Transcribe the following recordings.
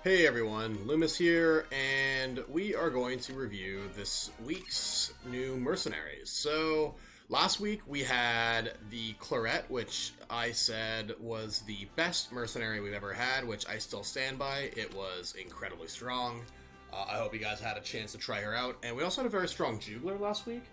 Hey everyone, Loomis here, and we are going to review this week's new mercenaries. So, last week we had the Claret, which I said was the best mercenary we've ever had, which I still stand by. It was incredibly strong. I hope you guys had a chance to try her out. And we also had a very strong Juggler last week.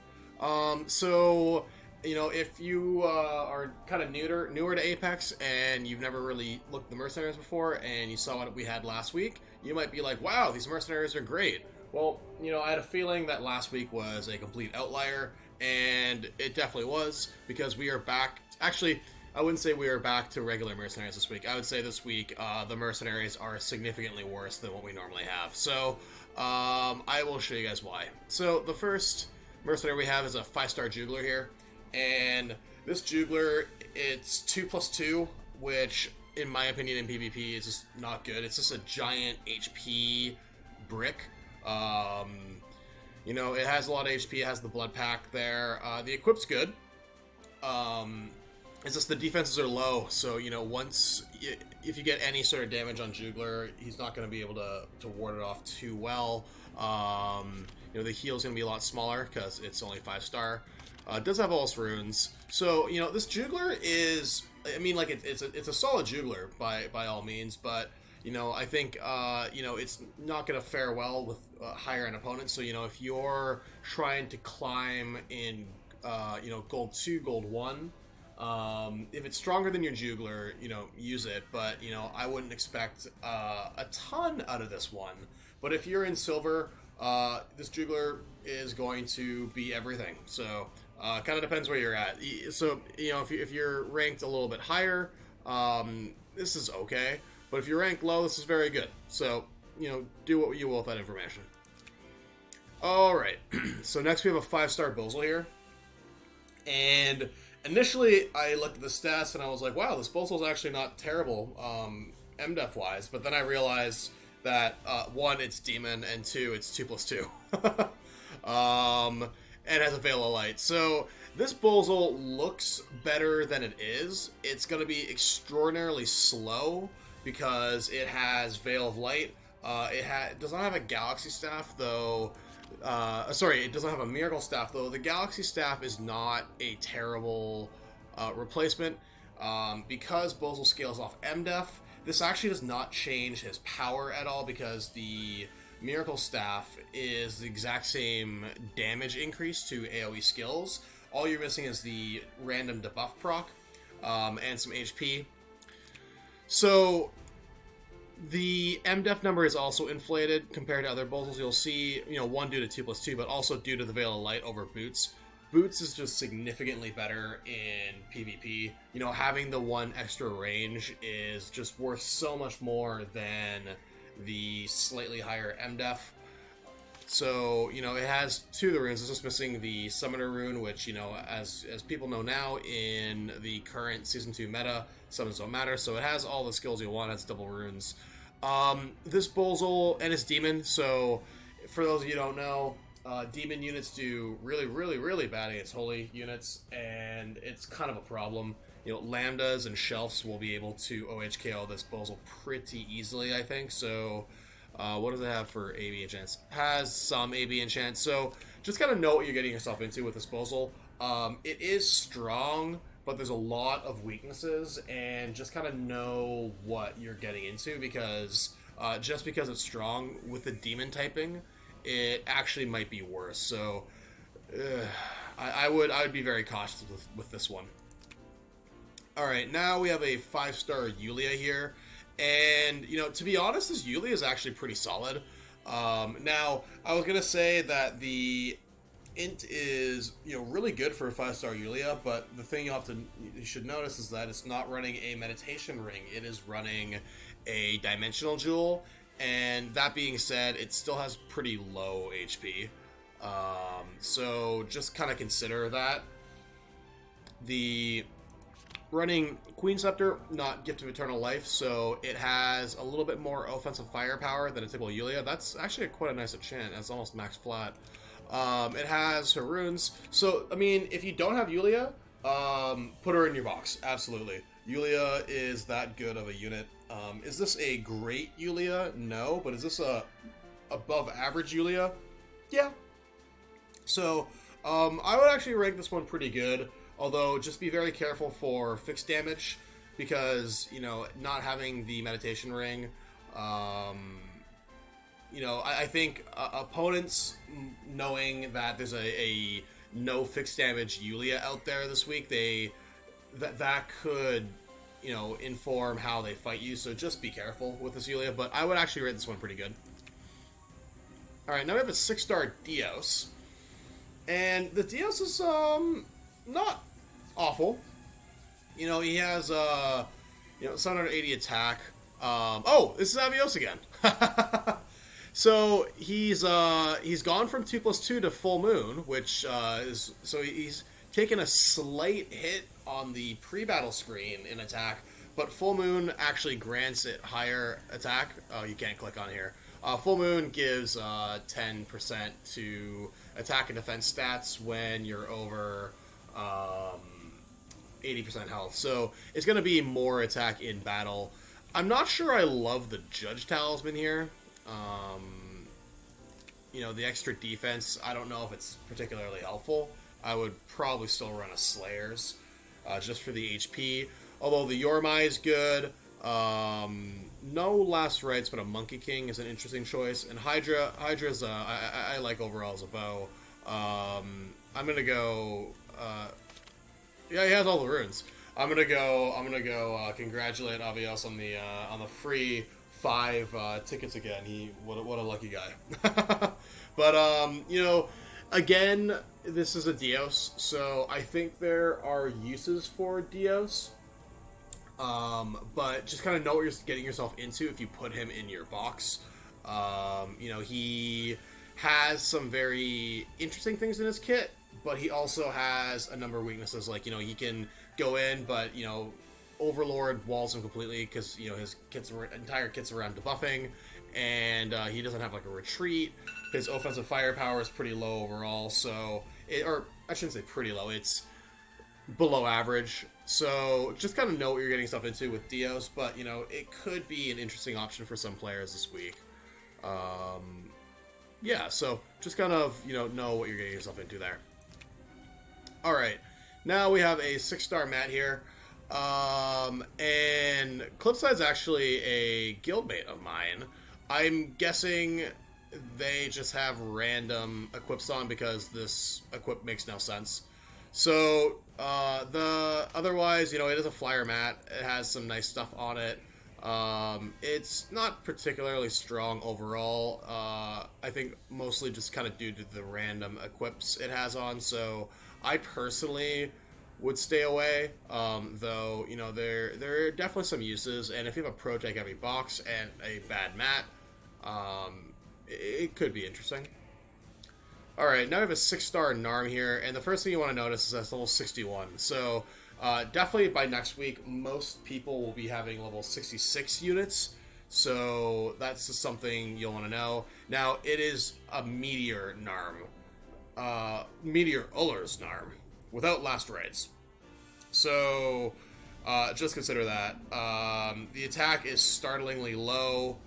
If you are kind of newer to Apex and you've never really looked at the mercenaries before and you saw what we had last week, you might be like, wow, these mercenaries are great. Well, I had a feeling that last week was a complete outlier, and it definitely was, because we are back. Actually, I wouldn't say we are back to regular mercenaries this week. I would say this week the mercenaries are significantly worse than what we normally have. So I will show you guys why. So the first mercenary we have is a 5-star Juggler here. And this Juggler, it's 2+2, which, in my opinion, in PvP is just not good. It's just a giant HP brick. It has a lot of HP. It has the blood pack there. The equip's good. It's just the defenses are low. So, if you get any sort of damage on Juggler, he's not going to be able to ward it off too well. The heal's going to be a lot smaller because it's only 5-star. It does have all its runes. So, this Juggler is, it's a solid Juggler by all means, but, I think, it's not going to fare well with higher end opponents. So, if you're trying to climb in, gold 2, gold 1, if it's stronger than your Juggler, use it, but, I wouldn't expect a ton out of this one. But if you're in silver, this Juggler is going to be everything. So, kind of depends where you're at. So, if you're ranked a little bit higher, this is okay. But if you're ranked low, this is very good. So, do what you will with that information. Alright, so next we have a 5-star Bosal here. And initially, I looked at the stats and I was like, wow, this Bosal is actually not terrible, MDef-wise. But then I realized that, 1, it's Demon, and 2, it's 2+2. And has a Veil of Light. So this Bosal looks better than it is. It's going to be extraordinarily slow because it has Veil of Light. It does not have a Galaxy Staff, though. It doesn't have a Miracle Staff, though. The Galaxy Staff is not a terrible replacement. Because Bosal scales off MDef, this actually does not change his power at all, because the Miracle Staff is the exact same damage increase to AoE skills. All you're missing is the random debuff proc, and some HP. So, the MDef number is also inflated compared to other Bosals. You'll see, 1 due to 2+2, but also due to the Veil of Light over Boots. Boots is just significantly better in PvP. Having the 1 extra range is just worth so much more than the slightly higher MDef. So, it has 2 of the runes. It's just missing the Summoner rune, which, as people know now, in the current Season 2 meta, summons don't matter. So it has all the skills you want. It's double runes. This Bosal, and it's Demon, so for those of you who don't know, Demon units do really, really, really bad against Holy units, and it's kind of a problem. Lambdas and Shelfs will be able to OHKO this Bosal pretty easily, I think. So, what does it have for AB enchants? Has some AB enchants. So, just kind of know what you're getting yourself into with this Bosal. It is strong, but there's a lot of weaknesses, and just kind of know what you're getting into, because just because it's strong with the Demon typing, it actually might be worse. So, I would be very cautious with this one. Alright, now we have a 5-star Yuliya here, and, to be honest, this Yuliya is actually pretty solid. Now, I was going to say that the int is, really good for a 5-star Yuliya, but the thing you should notice is that it's not running a meditation ring. It is running a dimensional jewel, and that being said, it still has pretty low HP. So just kind of consider that. The running Queen Scepter, not Gift of Eternal Life, so it has a little bit more offensive firepower than a typical Yuliya. That's actually quite a nice enchant. It's almost max flat. It has her runes. So, if you don't have Yuliya, put her in your box. Absolutely. Yuliya is that good of a unit. Is this a great Yuliya? No, but is this a above average Yuliya? Yeah. So, I would actually rank this one pretty good, although just be very careful for fixed damage, because, not having the meditation ring, I think opponents, knowing that there's a no fixed damage Yuliya out there this week, that could, inform how they fight you, so just be careful with this Yuliya, but I would actually rate this one pretty good. Alright, now we have a 6-star Dios. And the Dios is, not awful. He has, 780 attack. This is Avios again. So, he's gone from 2+2 to Full Moon, which, he's taken a slight hit on the pre-battle screen in attack, but Full Moon actually grants it higher attack. Oh, you can't click on here. Full Moon gives 10% to attack and defense stats when you're over 80% health. So it's going to be more attack in battle. I'm not sure I love the Judge Talisman here. The extra defense, I don't know if it's particularly helpful. I would probably still run a Slayers just for the HP. Although the Yormai is good. No Last Rites, but a Monkey King is an interesting choice. And Hydra's I like overall as a bow. I'm gonna go. He has all the runes. I'm gonna go. Congratulate Avios on the free 5 tickets again. What a lucky guy. But again, this is a Dios, so I think there are uses for Dios. But just kind of know what you're getting yourself into if you put him in your box. He has some very interesting things in his kit, but he also has a number of weaknesses. Like, he can go in, but, Overlord walls him completely because, his entire kit's around debuffing, and he doesn't have, like, a retreat. His offensive firepower is pretty low overall, or I shouldn't say pretty low, it's below average. So just kind of know what you're getting stuff into with Dios, but it could be an interesting option for some players this week. So just kind of know what you're getting yourself into there. All right, now we have a 6-star Matt here, and Clipside's actually a guildmate of mine. I'm guessing they just have random equips on because this equip makes no sense. So, otherwise, it is a flyer mat. It has some nice stuff on it. It's not particularly strong overall. I think mostly just kind of due to the random equips it has on. So, I personally would stay away. Though, there are definitely some uses. And if you have a Pro Tech Heavy box and a bad mat, it could be interesting. Alright, now we have a 6-star Narm here, and the first thing you want to notice is that's level 61. So, definitely by next week, most people will be having level 66 units, so that's just something you'll want to know. Now, it is a Meteor Narm. Meteor Uller's Narm, without Last Rites. So, just consider that. The attack is startlingly low.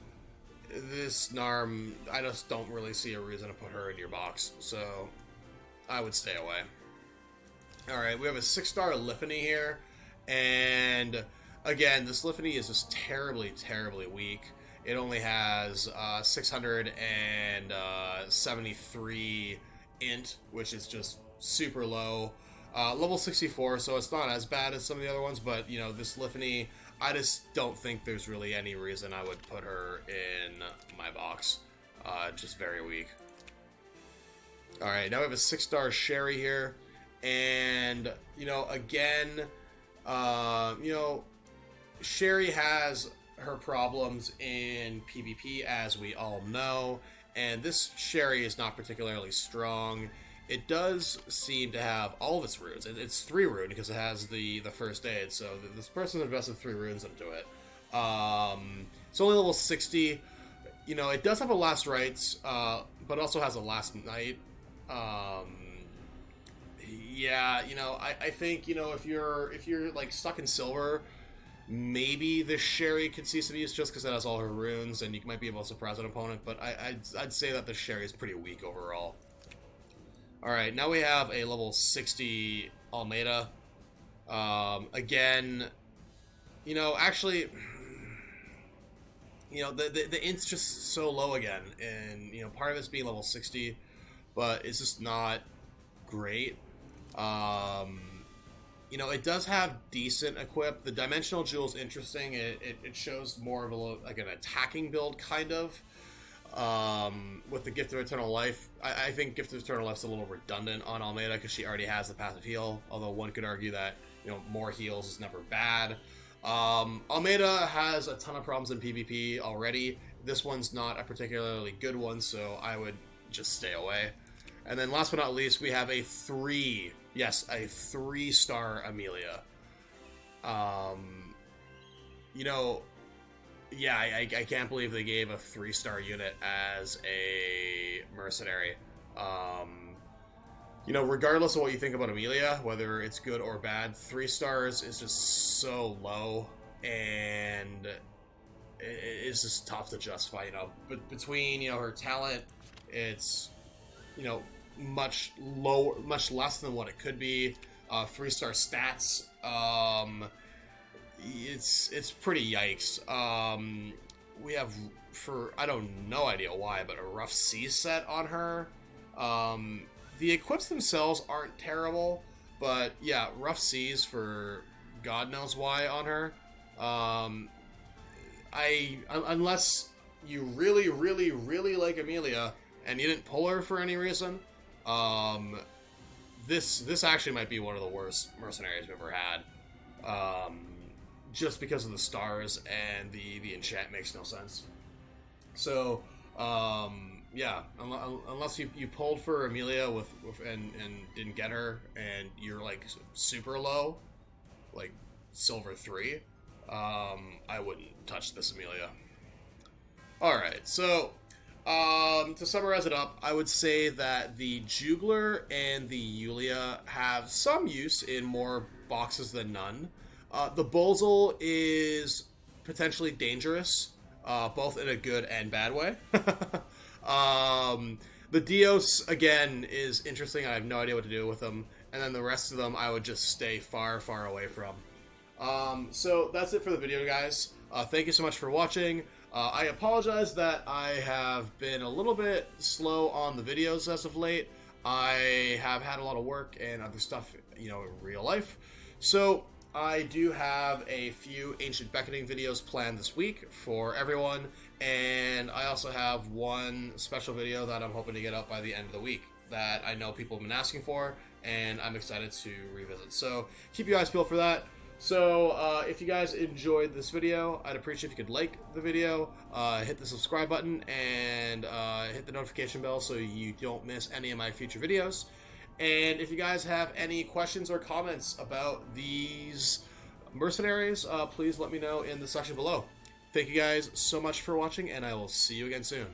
This Narm, I just don't really see a reason to put her in your box, so I would stay away. Alright, we have a 6-star Liphany here, and again, this Liphany is just terribly, terribly weak. It only has 673 int, which is just super low. Level 64, so it's not as bad as some of the other ones, but, this Liphany, I just don't think there's really any reason I would put her in my box. Just very weak. Alright, now we have a 6-star Cherie here. And, again, Cherie has her problems in PvP, as we all know. And this Cherie is not particularly strong. It does seem to have all of its runes. It's 3 rune because it has the first aid, so this person invested 3 runes into it. It's only level 60. It does have a Last Rites, but also has a Last Night. I think, if you're like stuck in silver, Maybe the Cherie could see some use just because it has all her runes, and you might be able to surprise an opponent, but I'd say that the Cherie is pretty weak overall. Alright, now we have a level 60 Almeida. Again, you know, actually, you know, the int's just so low again, and, you know, part of it's being level 60, but it's just not great. You know, it does have decent equip. The Dimensional Jewel's interesting. It shows more of a, like, an attacking build, kind of. With the Gift of Eternal Life. I think Gift of Eternal Life's a little redundant on Almeida because she already has the passive heal, although one could argue that, you know, more heals is never bad. Almeida has a ton of problems in PvP already. This one's not a particularly good one, so I would just stay away. And then last but not least, we have a 3-star Emilia. You know, yeah, I can't believe they gave a 3-star unit as a mercenary. You know, regardless of what you think about Emilia, whether it's good or bad, 3 stars is just so low, and it's just tough to justify, you know. But between, you know, her talent, it's, you know, much less than what it could be. 3-star stats, it's pretty yikes. We have, for I don't no idea why, but a rough seas set on her. The equips themselves aren't terrible, but yeah, rough seas for God knows why on her. Unless you really, really, really like Emilia and you didn't pull her for any reason, this actually might be one of the worst mercenaries we've ever had. Just because of the stars and the enchant makes no sense. So, yeah, unless you pulled for Emilia and didn't get her, and you're like super low, like silver 3, I wouldn't touch this Emilia. Alright, so to summarize it up, I would say that the Juggler and the Yuliya have some use in more boxes than none. The Bosal is potentially dangerous, both in a good and bad way. The Dios, again, is interesting. I have no idea what to do with them. And then the rest of them, I would just stay far, far away from. So that's it for the video, guys. Thank you so much for watching. I apologize that I have been a little bit slow on the videos as of late. I have had a lot of work and other stuff, you know, in real life. So I do have a few Ancient Beckoning videos planned this week for everyone, and I also have one special video that I'm hoping to get up by the end of the week that I know people have been asking for, and I'm excited to revisit. So keep your eyes peeled for that. So if you guys enjoyed this video, I'd appreciate if you could like the video, hit the subscribe button, and hit the notification bell so you don't miss any of my future videos. And if you guys have any questions or comments about these mercenaries, please let me know in the section below. Thank you guys so much for watching, and I will see you again soon.